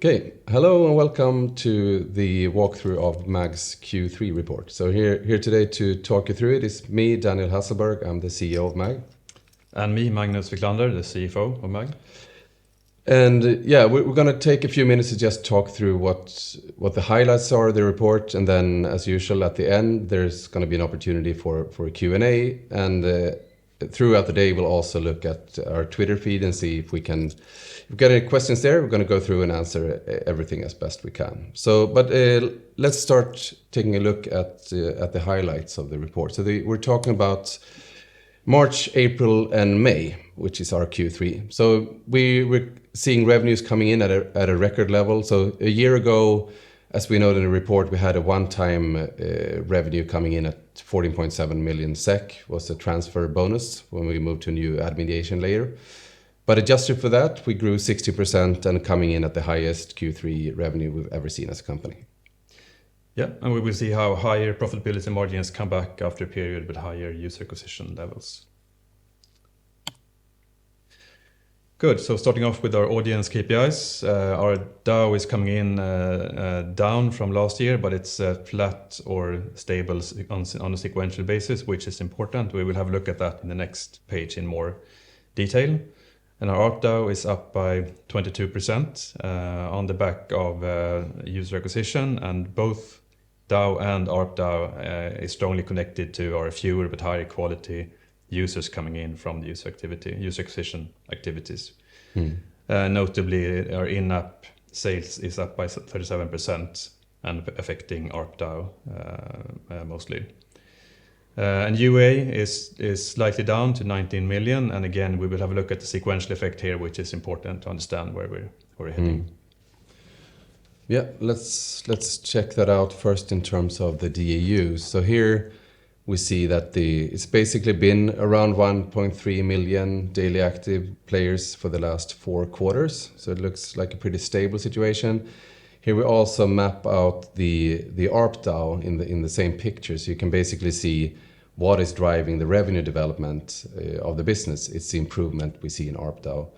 Okay, hello and welcome to the walkthrough of MAG's Q3 report. So here today to talk you through it is me, Daniel Hasselberg. I'm the CEO of MAG. And me, Magnus Wiklander, the CFO of MAG. And we're going to take a few minutes to just talk through what the highlights are of the report, and then, as usual, at the end there's going to be an opportunity for a Q&A. And throughout the day, we'll also look at our Twitter feed and see if we've got any questions there. We're going to go through and answer everything as best we can. But let's start taking a look at the highlights of the report. So we're talking about March, April, and May, which is our Q3. So we're seeing revenues coming in at a record level. So a year ago, as we noted in the report, we had a one-time revenue coming in at 14.7 million SEK, was a transfer bonus when we moved to a new administration layer. But adjusted for that, we grew 60% and coming in at the highest Q3 revenue we've ever seen as a company. Yeah, and we will see how higher profitability margins come back after a period with higher user acquisition levels. Good, so starting off with our audience KPIs, our DAU is coming in down from last year, but it's flat or stable on a sequential basis, which is important. We will have a look at that in the next page in more detail. And our ARPDAU is up by 22% on the back of user acquisition, and both DAU and ARPDAU is strongly connected to our fewer but higher quality users coming in from the user acquisition activities. Notably, our in-app sales is up by 37% and affecting ARPDAU mostly. And UA is slightly down to 19 million, and again we will have a look at the sequential effect here, which is important to understand where we're heading. Yeah, let's check that out first in terms of the DAUs. So here we see that it's basically been around 1.3 million daily active players for the last 4 quarters. So it looks like a pretty stable situation. Here we also map out the ARPDAU in the same picture, so you can basically see what is driving the revenue development of the business. It's the improvement we see in ARPDAU.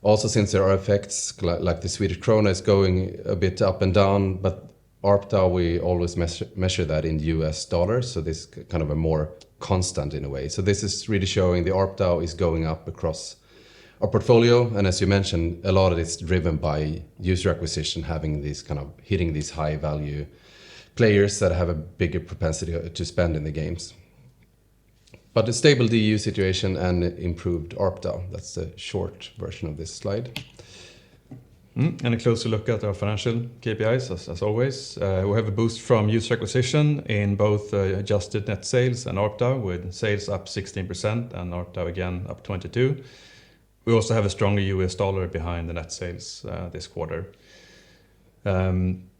Also, since there are effects like the Swedish krona is going a bit up and down, but ARPDAU we always measure that in US dollars, so this kind of a more constant in a way. So this is really showing the ARPDAU is going up across our portfolio, and as you mentioned, a lot of it's driven by user acquisition, having these kind of hitting these high value players that have a bigger propensity to spend in the games. But a stable DAU situation and improved ARPDAU, that's the short version of this slide. And a closer look at our financial KPIs, as always. We have a boost from user acquisition in both adjusted net sales and ARPDAU, with sales up 16% and ARPDAU again up 22%. We also have a stronger US dollar behind the net sales this quarter. Again,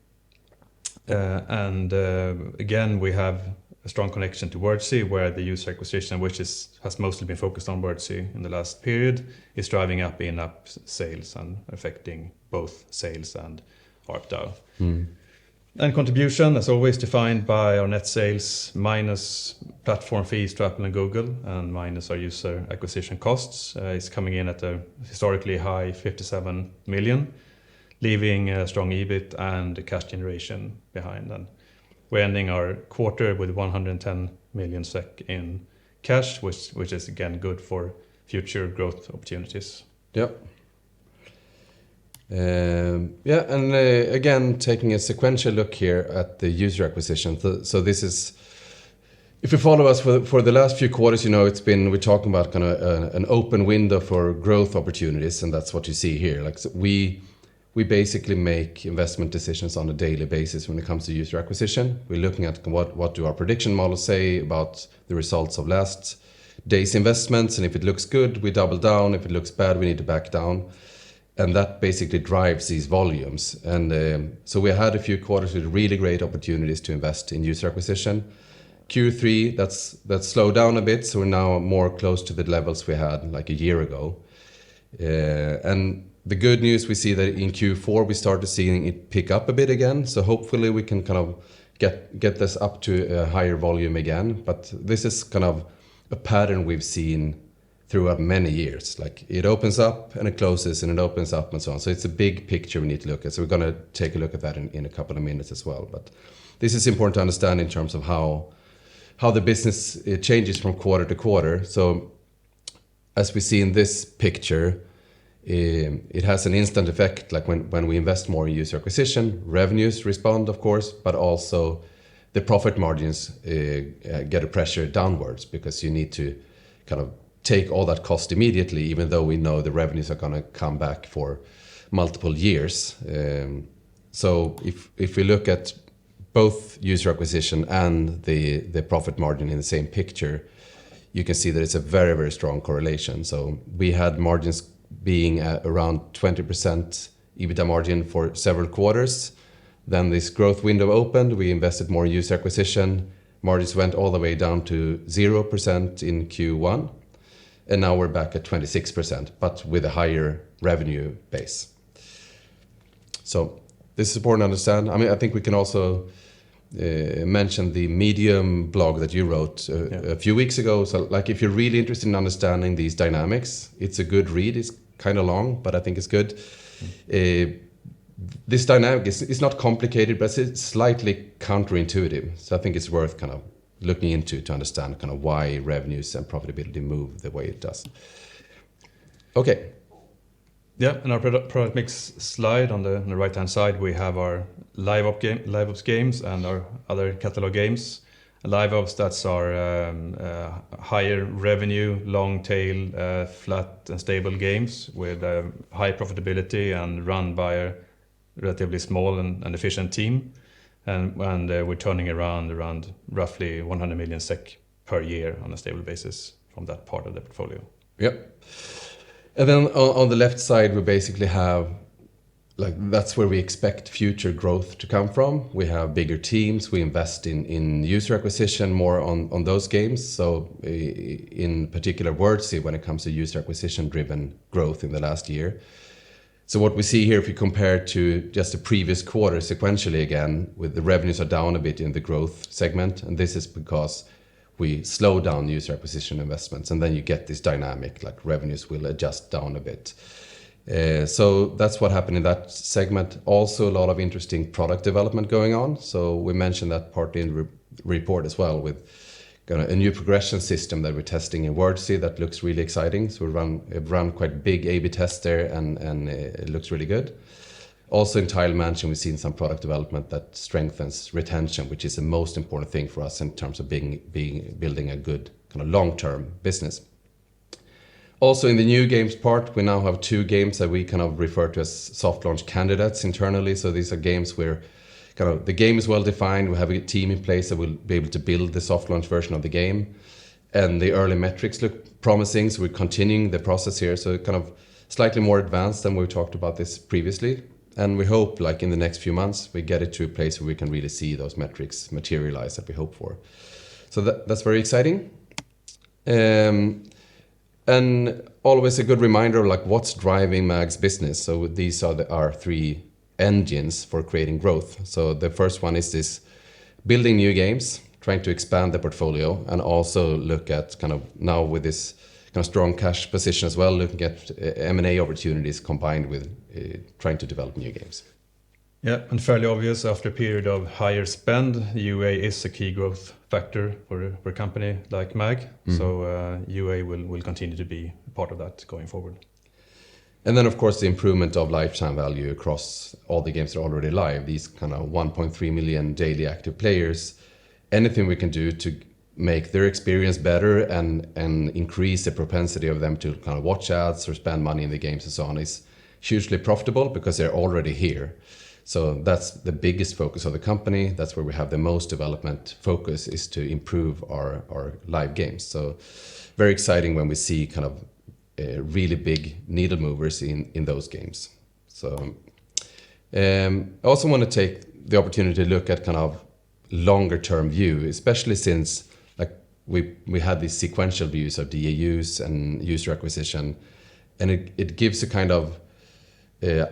we have a strong connection to Wordsea, where the user acquisition, which has mostly been focused on Wordsea in the last period, is driving up in-app sales and affecting both sales and ARPDAU. And contribution, as always, defined by our net sales minus platform fees to Apple and Google and minus our user acquisition costs, is coming in at a historically high 57 million, leaving a strong EBIT and cash generation behind. And we're ending our quarter with 110 million SEK in cash, which is again good for future growth opportunities. Yep. Again, taking a sequential look here at the user acquisition. So this is, if you follow us for the last few quarters, you know we're talking about kind of an open window for growth opportunities, and that's what you see here. Like, so we basically make investment decisions on a daily basis when it comes to user acquisition. We're looking at what do our prediction models say about the results of last day's investments, and if it looks good, we double down. If it looks bad, we need to back down. And that basically drives these volumes. And so we had a few quarters with really great opportunities to invest in user acquisition. Q3, that's slowed down a bit, so we're now more close to the levels we had like a year ago. And the good news, we see that in Q4 we started seeing it pick up a bit again. So hopefully we can kind of get this up to a higher volume again. But this is kind of a pattern we've seen throughout many years. Like it opens up and it closes and it opens up and so on. So it's a big picture we need to look at. So we're going to take a look at that in a couple of minutes as well. But this is important to understand in terms of how the business changes from quarter to quarter. So as we see in this picture, it has an instant effect. Like when we invest more in user acquisition, revenues respond, of course, but also the profit margins get a pressure downwards because you need to kind of take all that cost immediately, even though we know the revenues are going to come back for multiple years. So if we look at both user acquisition and the profit margin in the same picture, you can see that it's a very, very strong correlation. So we had margins being at around 20% EBITDA margin for several quarters. Then this growth window opened, we invested more in user acquisition, margins went all the way down to 0% in Q1. And now we're back at 26%, but with a higher revenue base. So this is important to understand. I mean, I think we can also mention the Medium blog that you wrote a few weeks ago. So like if you're really interested in understanding these dynamics, it's a good read. It's kind of long, but I think it's good. This dynamic is not complicated, but it's slightly counterintuitive. So I think it's worth kind of looking into to understand kind of why revenues and profitability move the way it does. Okay. Yeah, in our product mix slide on the right-hand side, we have our live ops games and our other catalog games. Live ops, that's our higher revenue, long tail, flat and stable games with high profitability and run by a relatively small and efficient team. And we're turning around roughly 100 million SEK per year on a stable basis from that part of the portfolio. Yep. And then on the left side, we basically have, like, that's where we expect future growth to come from. We have bigger teams. We invest in user acquisition more on those games. So in particular, Wordsea, when it comes to user acquisition driven growth in the last year. So what we see here, if you compare to just the previous quarter sequentially again, with the revenues are down a bit in the growth segment. And this is because we slow down user acquisition investments. And then you get this dynamic, like revenues will adjust down a bit. So that's what happened in that segment. Also a lot of interesting product development going on. So we mentioned that partly in the report as well, with a new progression system that we're testing in Wordsea that looks really exciting. So we run quite big A/B tests there, and it looks really good. Also in Tile Mansion, we've seen some product development that strengthens retention, which is the most important thing for us in terms of building a good kind of long-term business. Also in the new games part, we now have 2 games that we kind of refer to as soft launch candidates internally. So these are games where kind of the game is well defined. We have a team in place that will be able to build the soft launch version of the game. And the early metrics look promising. So we're continuing the process here. So kind of slightly more advanced than we talked about this previously. And we hope like in the next few months, we get it to a place where we can really see those metrics materialize that we hope for. So that's very exciting. And always a good reminder of like what's driving MAG's business. So these are our 3 engines for creating growth. So the first one is this building new games, trying to expand the portfolio, and also look at kind of now with this kind of strong cash position as well, looking at M&A opportunities combined with trying to develop new games. Yeah, and fairly obvious after a period of higher spend, UA is a key growth factor for a company like MAG. Mm-hmm. So UA will continue to be part of that going forward. And then, of course, the improvement of lifetime value across all the games that are already live, these kind of 1.3 million daily active players, anything we can do to make their experience better and increase the propensity of them to kind of watch ads or spend money in the games and so on is hugely profitable because they're already here. So that's the biggest focus of the company. That's where we have the most development focus, is to improve our live games. So very exciting when we see kind of really big needle movers in those games. So I also want to take the opportunity to look at kind of longer term view, especially since like we had these sequential views of DAUs and user acquisition, and it gives a kind of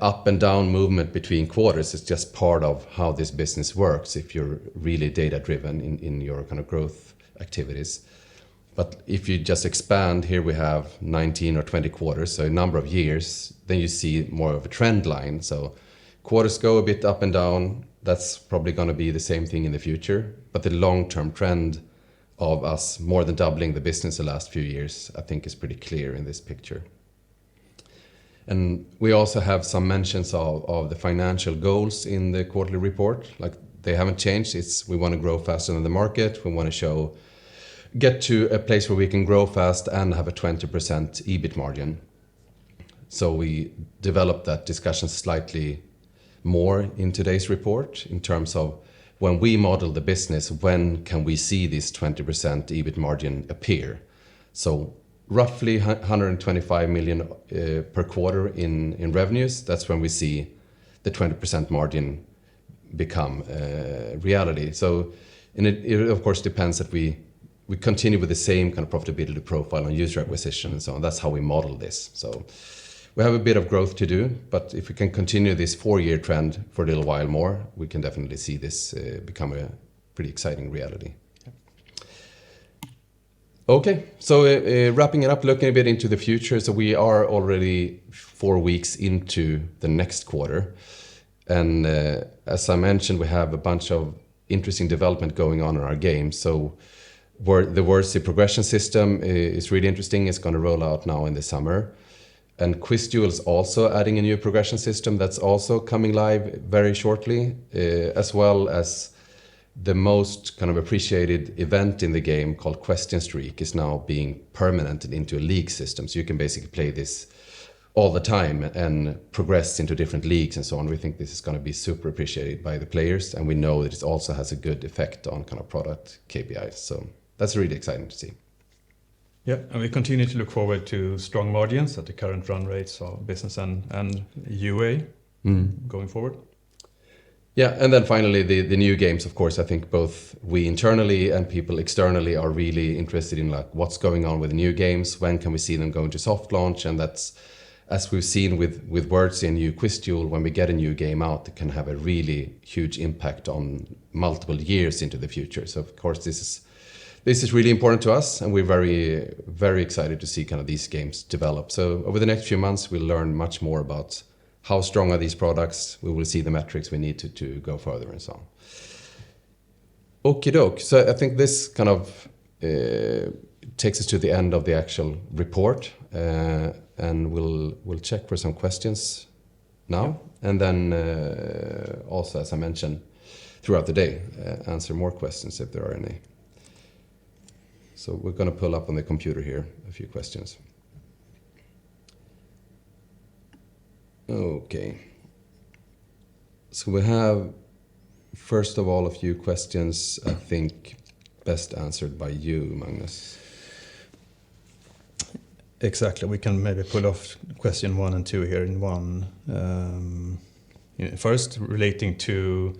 up and down movement between quarters. It's just part of how this business works if you're really data driven in your kind of growth activities. But if you just expand, here we have 19 or 20 quarters, so a number of years, then you see more of a trend line. So quarters go a bit up and down. That's probably going to be the same thing in the future. But the long-term trend of us more than doubling the business the last few years, I think is pretty clear in this picture. And we also have some mentions of the financial goals in the quarterly report. Like, they haven't changed. It's we want to grow faster than the market. We want to get to a place where we can grow fast and have a 20% EBIT margin. So we developed that discussion slightly more in today's report in terms of when we model the business, when can we see this 20% EBIT margin appear? So roughly 125 million per quarter in revenues. That's when we see the 20% margin become reality. So, and it of course depends that we continue with the same kind of profitability profile on user acquisition and so on. That's how we model this. So we have a bit of growth to do, but if we can continue this 4-year trend for a little while more, we can definitely see this become a pretty exciting reality. Okay, so wrapping it up, looking a bit into the future. So we are already 4 weeks into the next quarter. And as I mentioned, we have a bunch of interesting development going on in our game. So the Wordsy progression system is really interesting. It's going to roll out now in the summer. And QuizDuel is also adding a new progression system that's also coming live very shortly, as well as the most kind of appreciated event in the game called Question Streak is now being permanented into a league system. So you can basically play this all the time and progress into different leagues and so on. We think this is going to be super appreciated by the players, and we know that it also has a good effect on kind of product KPIs. So that's really exciting to see. Yeah, and we continue to look forward to strong margins at the current run rates of business and UA going forward. Yeah, and then finally the new games, of course. I think both we internally and people externally are really interested in like what's going on with the new games, when can we see them going to soft launch, and that's, as we've seen with Wordsy and new QuizDuel, when we get a new game out, it can have a really huge impact on multiple years into the future. So of course this is really important to us, and we're very, very excited to see kind of these games develop. So over the next few months, we'll learn much more about how strong are these products. We will see the metrics we need to go further and so on. Okie doke. So I think this kind of takes us to the end of the actual report, and we'll check for some questions now, and then also, as I mentioned, throughout the day, answer more questions if there are any. So we're going to pull up on the computer here a few questions. Okay. So we have, first of all, a few questions, I think, best answered by you, Magnus. Exactly. We can maybe pull off question 1 and 2 here in one. First, relating to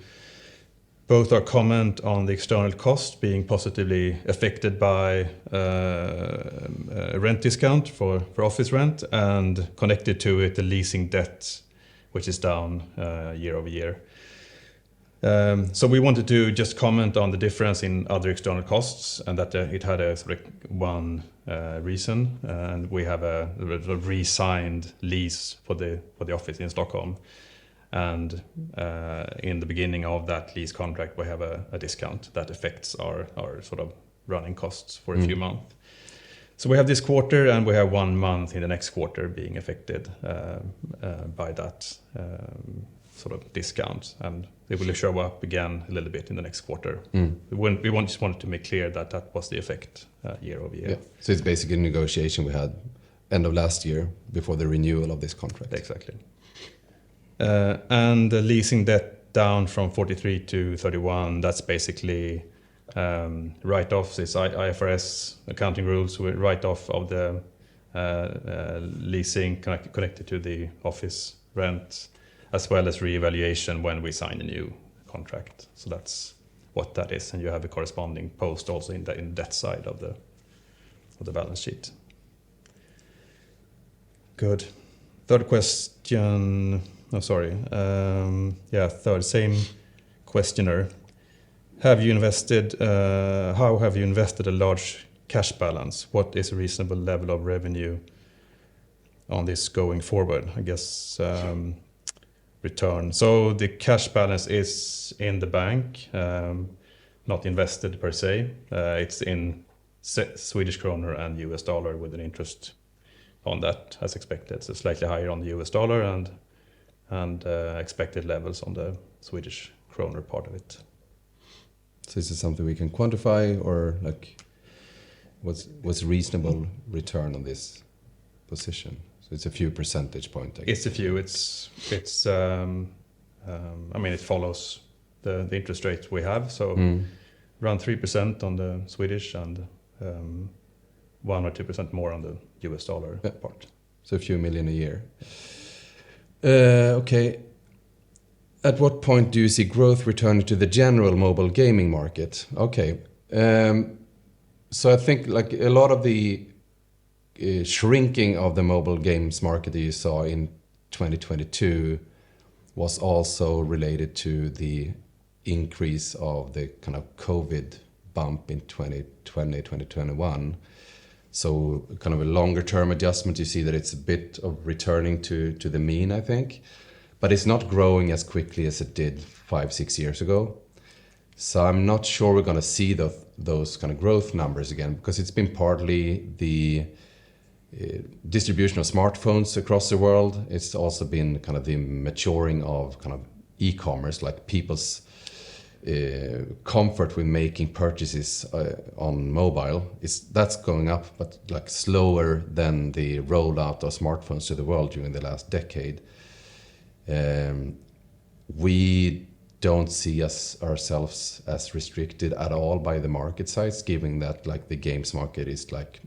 both our comment on the external cost being positively affected by a rent discount for office rent, and connected to it the leasing debt, which is down year over year. So we wanted to just comment on the difference in other external costs, and that it had a sort of one reason, and we have a re-signed lease for the office in Stockholm. And in the beginning of that lease contract, we have a discount that affects our sort of running costs for a few months. So we have this quarter, and we have 1 month in the next quarter being affected by that sort of discount, and it will show up again a little bit in the next quarter. We just wanted to make clear that was the effect year over year. Yeah. So it's basically a negotiation we had end of last year before the renewal of this contract. Exactly. And the leasing debt down from 43 to 31, that's basically write-offs. It's IFRS accounting rules. We write-off of the leasing connected to the office rent, as well as reevaluation when we sign a new contract. So that's what that is, and you have a corresponding post also in the debt side of the balance sheet. Good. Third question. Oh, sorry. Third, same questioner. How have you invested a large cash balance. What is a reasonable level of revenue on this going forward? I guess return. So the cash balance is in the bank, not invested per se. It's in Swedish kroner and US dollar with an interest on that as expected. So slightly higher on the US dollar and expected levels on the Swedish kroner part of it. So is it something we can quantify, or like what's reasonable return on this position? So it's a few percentage point, I guess. It's a few. It's I mean, it follows the interest rate we have. So around 3% on the Swedish and 1 or 2% more on the US dollar part. So a few million a year. Okay. At what point do you see growth returning to the general mobile gaming market? Okay. So I think like a lot of the shrinking of the mobile games market that you saw in 2022 was also related to the increase of the kind of COVID bump in 2020, 2021. So kind of a longer term adjustment, you see that it's a bit of returning to the mean, I think. But it's not growing as quickly as it did 5-6 years ago. So I'm not sure we're going to see those kind of growth numbers again, because it's been partly the distribution of smartphones across the world. It's also been kind of the maturing of kind of e-commerce, like people's comfort with making purchases on mobile. That's going up, but like slower than the rollout of smartphones to the world during the last decade. We don't see ourselves as restricted at all by the market size, given that like the games market is like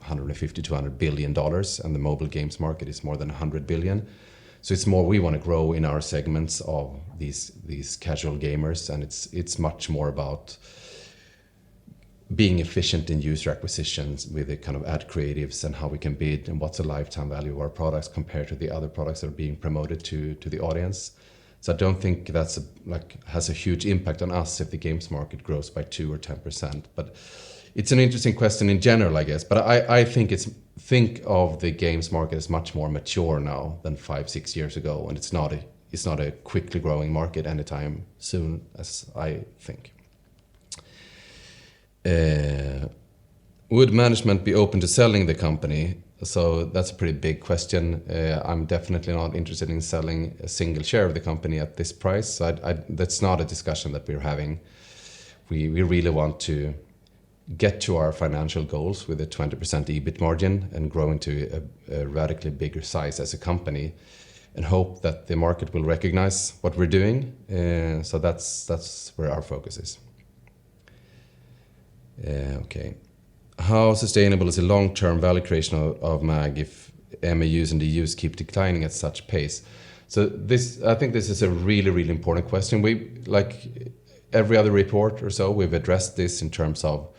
$150-200 billion and the mobile games market is more than 100 billion. So it's more we want to grow in our segments of these casual gamers, and it's much more about being efficient in user acquisitions with the kind of ad creatives and how we can bid and what's the lifetime value of our products compared to the other products that are being promoted to the audience. So I don't think that's has a huge impact on us if the games market grows by 2 or 10%. But it's an interesting question in general, I guess. But I think of the games market as much more mature now than 5-6 years ago, and it's not a quickly growing market anytime soon, as I think. Would management be open to selling the company? So that's a pretty big question. I'm definitely not interested in selling a single share of the company at this price. So that's not a discussion that we're having. We really want to get to our financial goals with a 20% EBIT margin and grow into a radically bigger size as a company, and hope that the market will recognize what we're doing. So that's where our focus is. Okay. How sustainable is the long-term value creation of MAG if MAUs and DUs keep declining at such pace? So I think this is a really, really important question. We, like every other report or so, we've addressed this in terms of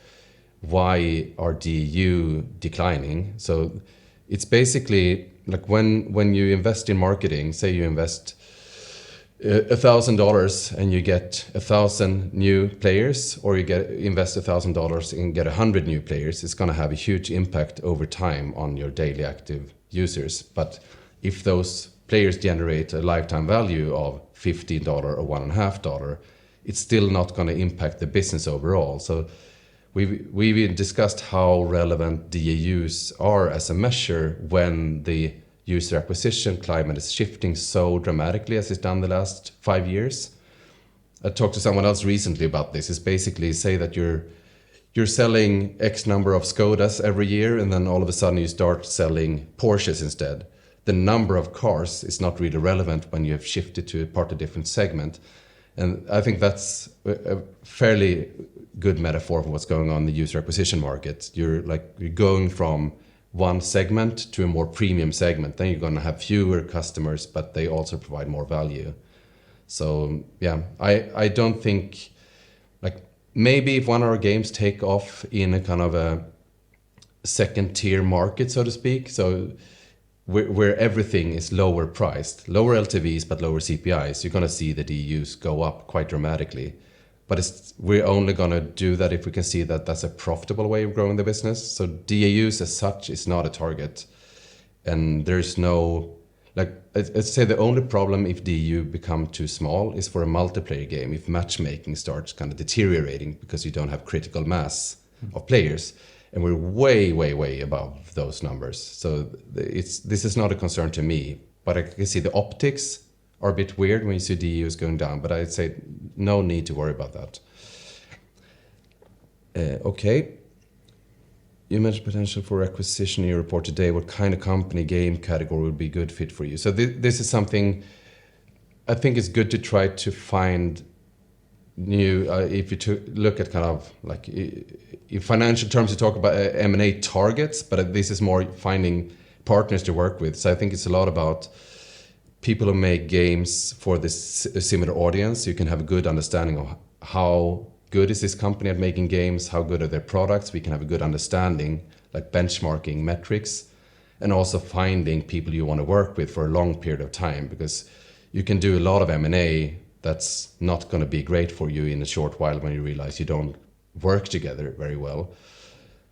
why are DU declining. So it's basically like when you invest in marketing, say you invest $1,000 and you get 1,000 new players, or you invest $1,000 and get 100 new players, it's going to have a huge impact over time on your daily active users. But if those players generate a lifetime value of $15 or $1.50, it's still not going to impact the business overall. So we've discussed how relevant DAUs are as a measure when the user acquisition climate is shifting so dramatically as it's done the last 5 years. I talked to someone else recently about this. It's basically say that you're selling X number of Skodas every year, and then all of a sudden you start selling Porsches instead. The number of cars is not really relevant when you have shifted to a partly different segment. And I think that's a fairly good metaphor for what's going on in the user acquisition market. You're going from one segment to a more premium segment. Then you're going to have fewer customers, but they also provide more value. So yeah, I don't think, like, maybe if one of our games take off in a kind of a second tier market, so to speak, so where everything is lower priced, lower LTVs but lower CPIs, you're going to see the DUs go up quite dramatically. but we're only going to do that if we can see that that's a profitable way of growing the business. So DAUs as such is not a target, and there's no, like, I'd say the only problem if DAU become too small is for a multiplayer game, if matchmaking starts kind of deteriorating because you don't have critical mass of players, and we're way above those numbers. So this is not a concern to me, but I can see the optics are a bit weird when you see DAUs going down, but I'd say no need to worry about that. Okay. You mentioned potential for acquisition in your report today. What kind of company, game category would be a good fit for you? So this is something I think it's good to try to find new, if you look at kind of like in financial terms, you talk about M&A targets, but this is more finding partners to work with. So I think it's a lot about people who make games for this similar audience. You can have a good understanding of how good is this company at making games, how good are their products. We can have a good understanding, like benchmarking metrics, and also finding people you want to work with for a long period of time, because you can do a lot of M&A that's not going to be great for you in a short while when you realize you don't work together very well.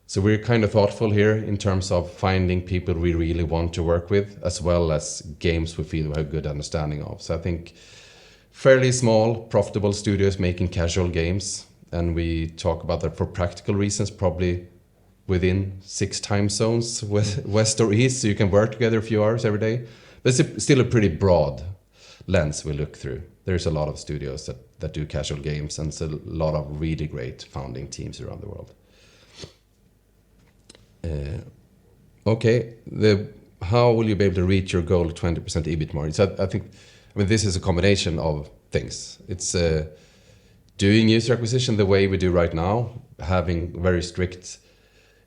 So we're kind of thoughtful here in terms of finding people we really want to work with, as well as games we feel we have a good understanding of. So I think fairly small, profitable studios making casual games, and we talk about that for practical reasons, probably within 6 time zones, west or east, so you can work together a few hours every day. But it's still a pretty broad lens we look through. There's a lot of studios that do casual games, and it's a lot of really great founding teams around the world. Okay, how will you be able to reach your goal of 20% EBIT margin? So I think, this is a combination of things. It's doing user acquisition the way we do right now, having very strict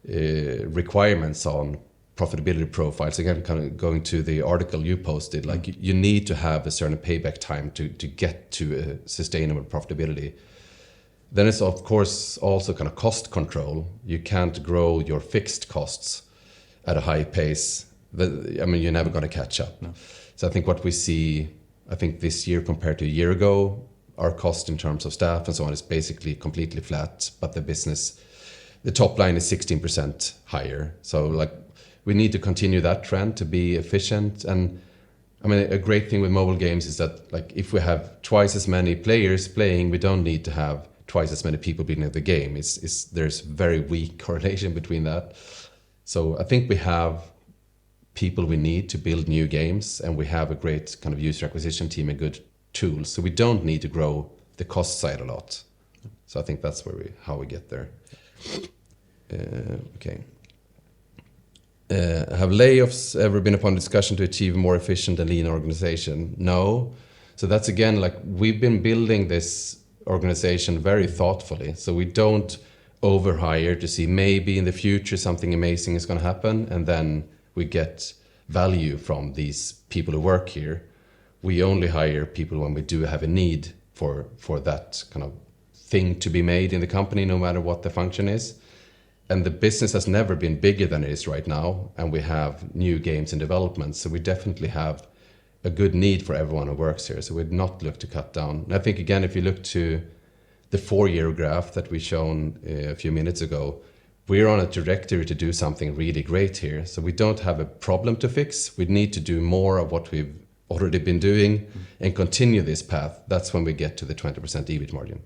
requirements on profitability profiles. Again, kind of going to the article you posted, like you need to have a certain payback time to get to a sustainable profitability. Then it's of course also kind of cost control. You can't grow your fixed costs at a high pace. You're never going to catch up. No. So I think what we see, this year compared to a year ago, our cost in terms of staff and so on is basically completely flat, but the top line is 16% higher. So like we need to continue that trend to be efficient. And a great thing with mobile games is that like if we have twice as many players playing, we don't need to have twice as many people being in the game. There's very weak correlation between that. So I think we have people we need to build new games, and we have a great kind of user acquisition team and good tools. So we don't need to grow the cost side a lot. So I think that's how we get there. Okay. Have layoffs ever been upon discussion to achieve a more efficient and lean organization? No. So that's again, like we've been building this organization very thoughtfully. So we don't overhire to see maybe in the future something amazing is going to happen, and then we get value from these people who work here. We only hire people when we do have a need for that kind of thing to be made in the company, no matter what the function is. And the business has never been bigger than it is right now, and we have new games in development. So we definitely have a good need for everyone who works here. So we'd not look to cut down. And I think, again, if you look to the 4-year graph that we shown a few minutes ago, we're on a trajectory to do something really great here. So we don't have a problem to fix. We need to do more of what we've already been doing and continue this path. That's when we get to the 20% EBIT margin.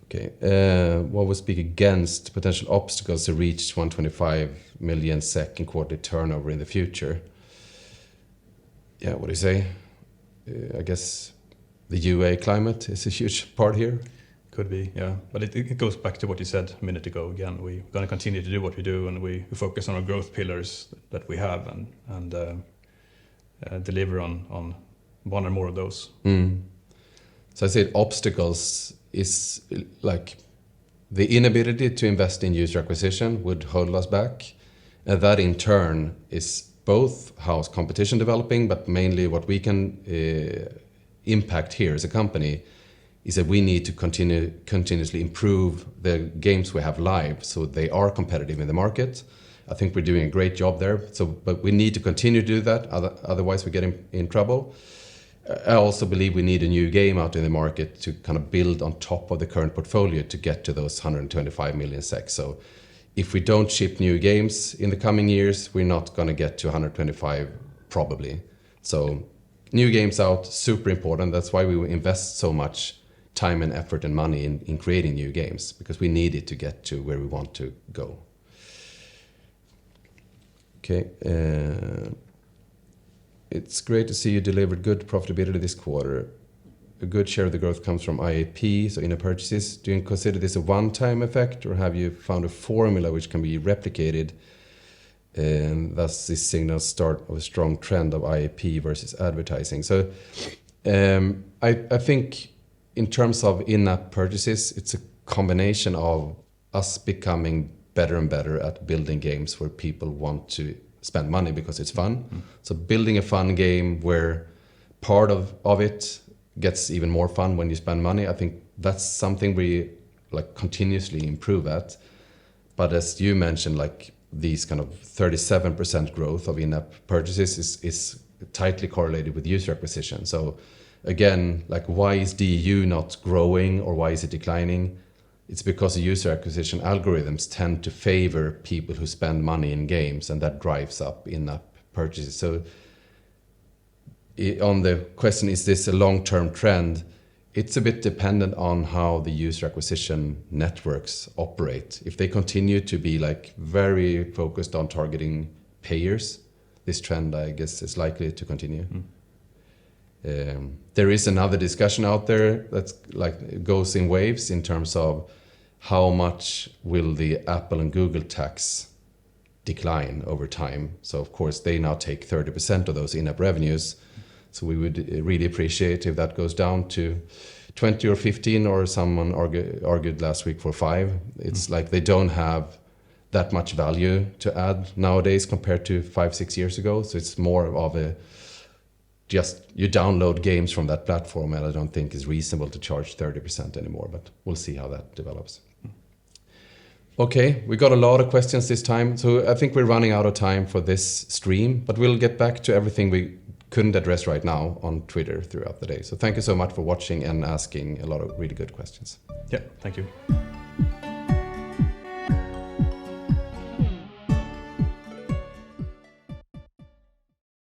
Okay, what would speak against potential obstacles to reach 125 million SEK in quarterly turnover in the future? Yeah, what do you say? I guess the UA climate is a huge part here. Could be, yeah. But it goes back to what you said a minute ago. Again, we're going to continue to do what we do, and we focus on our growth pillars that we have and deliver on one or more of those. So I said obstacles is like the inability to invest in user acquisition would hold us back. And that in turn is both how's competition developing, but mainly what we can impact here as a company is that we need to continuously improve the games we have live so they are competitive in the market. I think we're doing a great job there. But we need to continue to do that, otherwise we get in trouble. I also believe we need a new game out in the market to kind of build on top of the current portfolio to get to those 125 million SEK. So if we don't ship new games in the coming years, we're not going to get to 125 probably. So new games out, super important. That's why we invest so much time and effort and money in creating new games, because we need it to get to where we want to go. Okay. It's great to see you delivered good profitability this quarter. A good share of the growth comes from IAP, so in-app purchases. Do you consider this a one-time effect, or have you found a formula which can be replicated, and thus this signals start of a strong trend of IAP versus advertising? So I think in terms of in-app purchases, it's a combination of us becoming better and better at building games where people want to spend money because it's fun. So building a fun game where part of it gets even more fun when you spend money, I think that's something we like continuously improve at. But as you mentioned, like these kind of 37% growth of in-app purchases is tightly correlated with user acquisition. So again, like why is DAU not growing or why is it declining? It's because the user acquisition algorithms tend to favor people who spend money in games, and that drives up in-app purchases. So on the question, is this a long-term trend? It's a bit dependent on how the user acquisition networks operate. If they continue to be like very focused on targeting payers, this trend, I guess, is likely to continue. There is another discussion out there that's like goes in waves in terms of how much will the Apple and Google tax decline over time. So of course they now take 30% of those in-app revenues. So we would really appreciate if that goes down to 20 or 15, or someone argued last week for 5. It's like they don't have that much value to add nowadays compared to 5-6 years ago. So it's more of a just you download games from that platform, and I don't think it's reasonable to charge 30% anymore, but we'll see how that develops. Okay, we got a lot of questions this time, so I think we're running out of time for this stream, but we'll get back to everything we couldn't address right now on Twitter throughout the day. So thank you so much for watching and asking a lot of really good questions. Yeah, thank you.